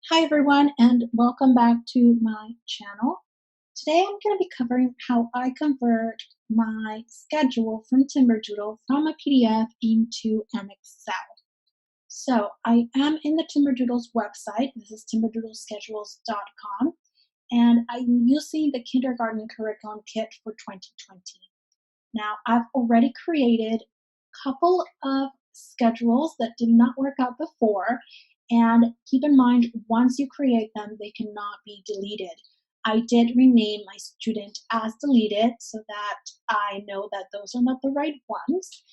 Hi everyone, and welcome back to my channel. Today I'm going to be covering how I convert my schedule from Timberdoodle from a PDF into an Excel. So I am in the Timberdoodle's website. This is timberdoodleschedules.com, and I'm using the kindergarten curriculum kit for 2020. Now I've already created a couple of schedules that did not work out before, and keep in mind, once you create them, they cannot be deleted. I did rename my student as deleted so that I know that those are not the right ones.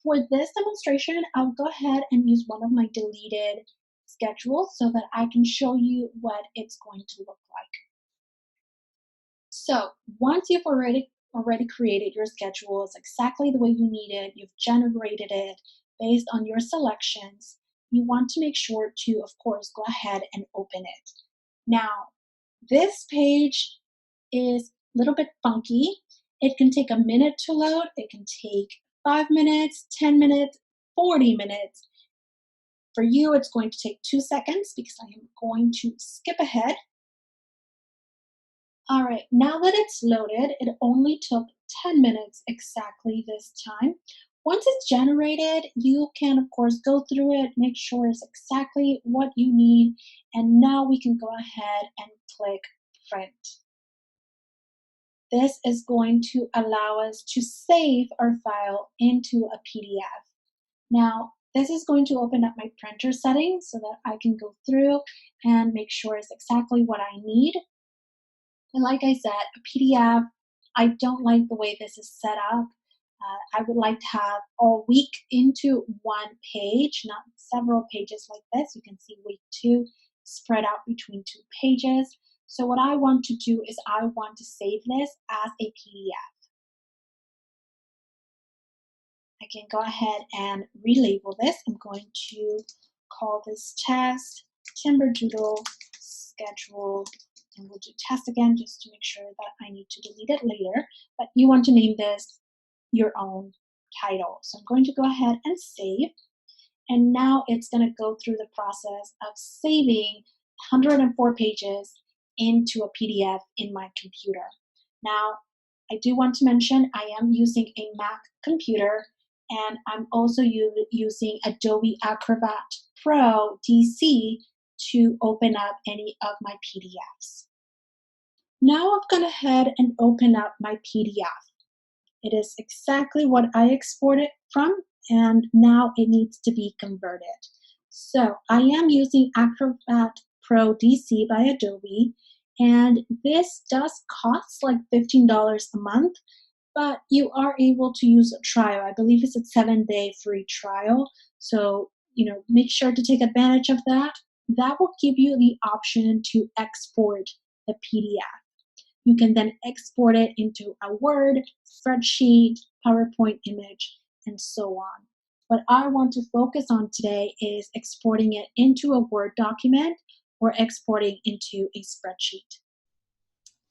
For this demonstration, I'll go ahead and use one of my deleted schedules so that I can show you what it's going to look like. So once you've already created your schedule, it's exactly the way you need it, you've generated it based on your selections, you want to make sure to, of course, go ahead and open it. Now, this page is a little bit funky. It can take a minute to load. It can take 5 minutes, 10 minutes, 40 minutes. For you, it's going to take 2 seconds because I am going to skip ahead. All right, now that it's loaded, it only took 10 minutes exactly this time. Once it's generated, you can, of course, go through it, make sure it's exactly what you need, and now we can go ahead and click Print. This is going to allow us to save our file into a PDF. Now, this is going to open up my printer settings so that I can go through and make sure it's exactly what I need. And like I said, a PDF, I don't like the way this is set up. I would like to have all week into one page, not several pages like this. You can see week 2 spread out between 2 pages. So what I want to do is I want to save this as a PDF. I can go ahead and relabel this. I'm going to call this test Timberdoodle schedule, and we'll do test again just to make sure that I need to delete it later, but you want to name this your own title. So I'm going to go ahead and save, and now it's going to go through the process of saving 104 pages into a PDF in my computer. Now, I do want to mention I am using a Mac computer, and I'm also using Adobe Acrobat Pro Dc to open up any of my PDFs. Now I've gone ahead and opened up my PDF. It is exactly what I exported from, and now it needs to be converted. So I am using Acrobat Pro DC by Adobe, and this does cost like $15 a month, but you are able to use a trial. I believe it's a 7-day free trial. So, make sure to take advantage of that. That will give you the option to export the PDF. You can then export it into a Word, spreadsheet, PowerPoint image, and so on. What I want to focus on today is exporting it into a Word document or exporting into a spreadsheet.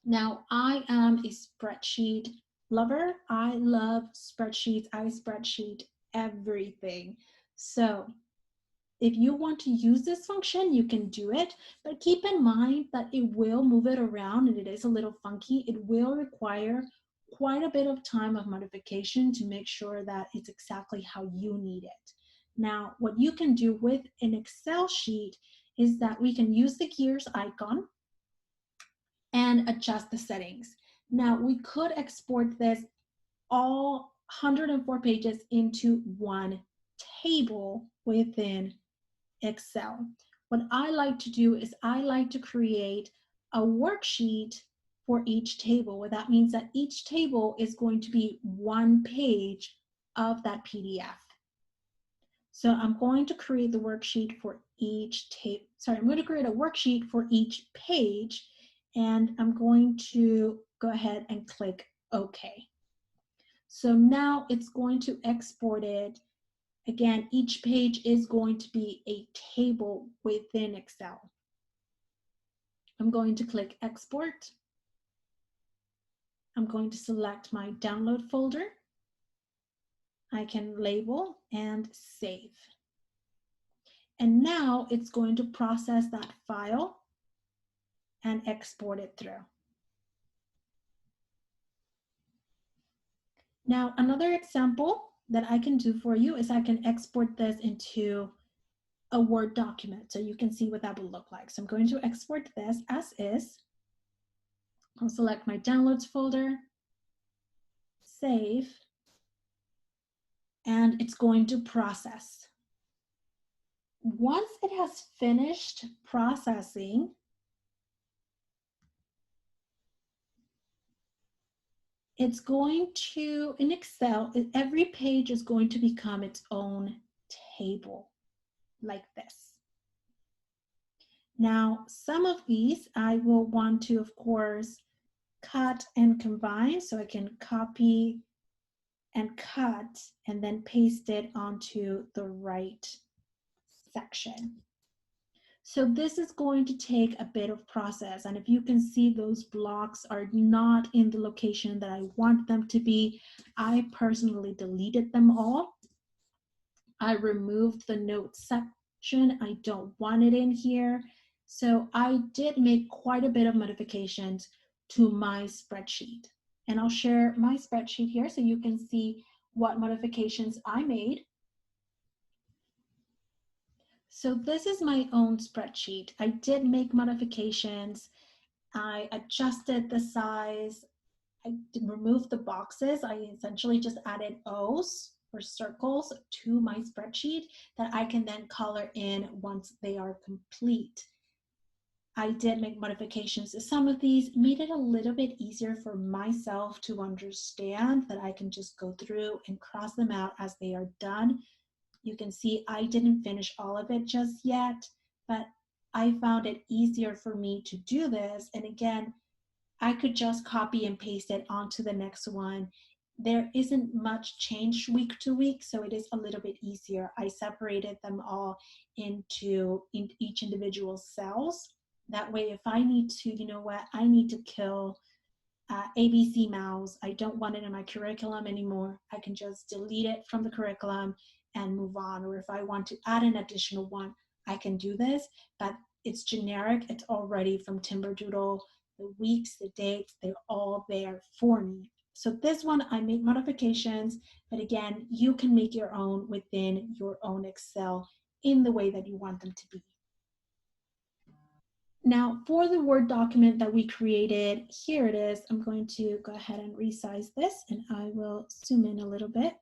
Now, I am a spreadsheet lover. I love spreadsheets. I spreadsheet everything. So if you want to use this function, you can do it, but keep in mind that it will move it around and it is a little funky. It will require quite a bit of time of modification to make sure that it's exactly how you need it. Now, what you can do with an Excel sheet is that we can use the gears icon and adjust the settings. Now, we could export this all 104 pages into one table within Excel. What I like to do is I like to create a worksheet for each table. What that means that each table is going to be one page of that PDF. So I'm going to create the worksheet for each table. Sorry, I'm going to create a worksheet for each page, and I'm going to go ahead and click OK. So now it's going to export it. Again, each page is going to be a table within Excel. I'm going to click Export. I'm going to select my download folder. I can label and save. And now it's going to process that file and export it through. Now, another example that I can do for you is I can export this into a Word document so you can see what that will look like. So I'm going to export this as is. I'll select my downloads folder, save, and it's going to process. Once it has finished processing, it's going to, in Excel, every page is going to become its own table like this. Now, some of these I will want to, of course, cut and combine, so I can copy and cut and then paste it onto the right section. So this is going to take a bit of process, and if you can see, those blocks are not in the location that I want them to be. I personally deleted them all. I removed the notes section. I don't want it in here. So I did make quite a bit of modifications to my spreadsheet. And I'll share my spreadsheet here so you can see what modifications I made. So this is my own spreadsheet. I did make modifications. I adjusted the size. I removed the boxes. I essentially just added O's or circles to my spreadsheet that I can then color in once they are complete. I did make modifications to some of these, made it a little bit easier for myself to understand that I can just go through and cross them out as they are done. You can see I didn't finish all of it just yet, but I found it easier for me to do this. And again, I could just copy and paste it onto the next one. There isn't much change week to week, so it is a little bit easier. I separated them all into each individual cells. That way, if I need to, you know what, I need to kill ABC mouse, I don't want it in my curriculum anymore, I can just delete it from the curriculum and move on. Or if I want to add an additional one, I can do this, but it's generic. It's already from Timberdoodle. The weeks, the dates, they're all there for me. So this one, I make modifications, but again, you can make your own within your own Excel in the way that you want them to be. Now, for the Word document that we created, here it is. I'm going to go ahead and resize this, and I will zoom in a little bit.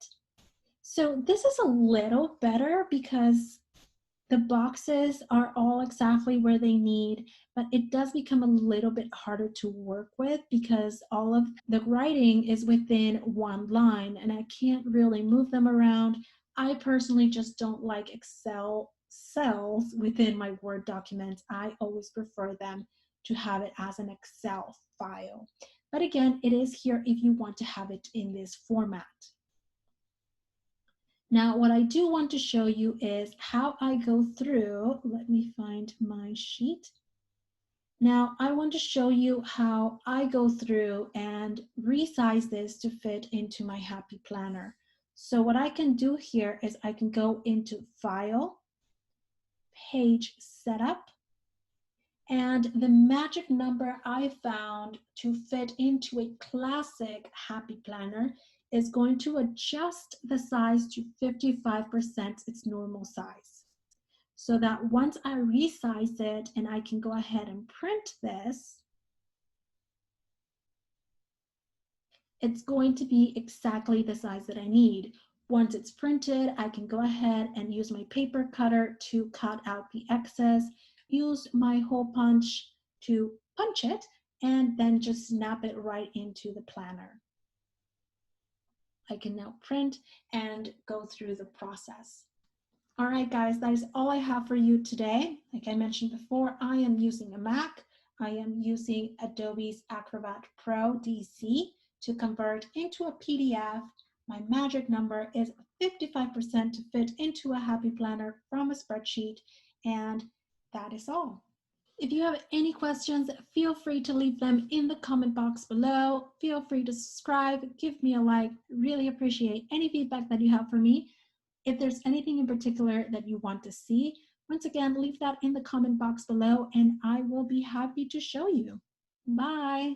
So this is a little better because the boxes are all exactly where they need, but it does become a little bit harder to work with because all of the writing is within one line and I can't really move them around. I personally just don't like Excel cells within my Word documents. I always prefer them to have it as an Excel file. But again, it is here if you want to have it in this format. Now, what I do want to show you is how I go through. Let me find my sheet. Now, I want to show you how I go through and resize this to fit into my Happy Planner. So what I can do here is I can go into File, Page Setup, and the magic number I found to fit into a classic Happy Planner is going to adjust the size to 55% its normal size. So that once I resize it and I can go ahead and print this, it's going to be exactly the size that I need. Once it's printed, I can go ahead and use my paper cutter to cut out the excess, use my hole punch to punch it, and then just snap it right into the planner. I can now print and go through the process. All right, guys, that is all I have for you today. Like I mentioned before, I am using a Mac. I am using Adobe's Acrobat Pro Dc to convert into a PDF. My magic number is 55% to fit into a Happy Planner from a spreadsheet, and that is all. If you have any questions, feel free to leave them in the comment box below. Feel free to subscribe, give me a like. Really appreciate any feedback that you have for me. If there's anything in particular that you want to see, Once again, leave that in the comment box below and I will be happy to show you. Bye.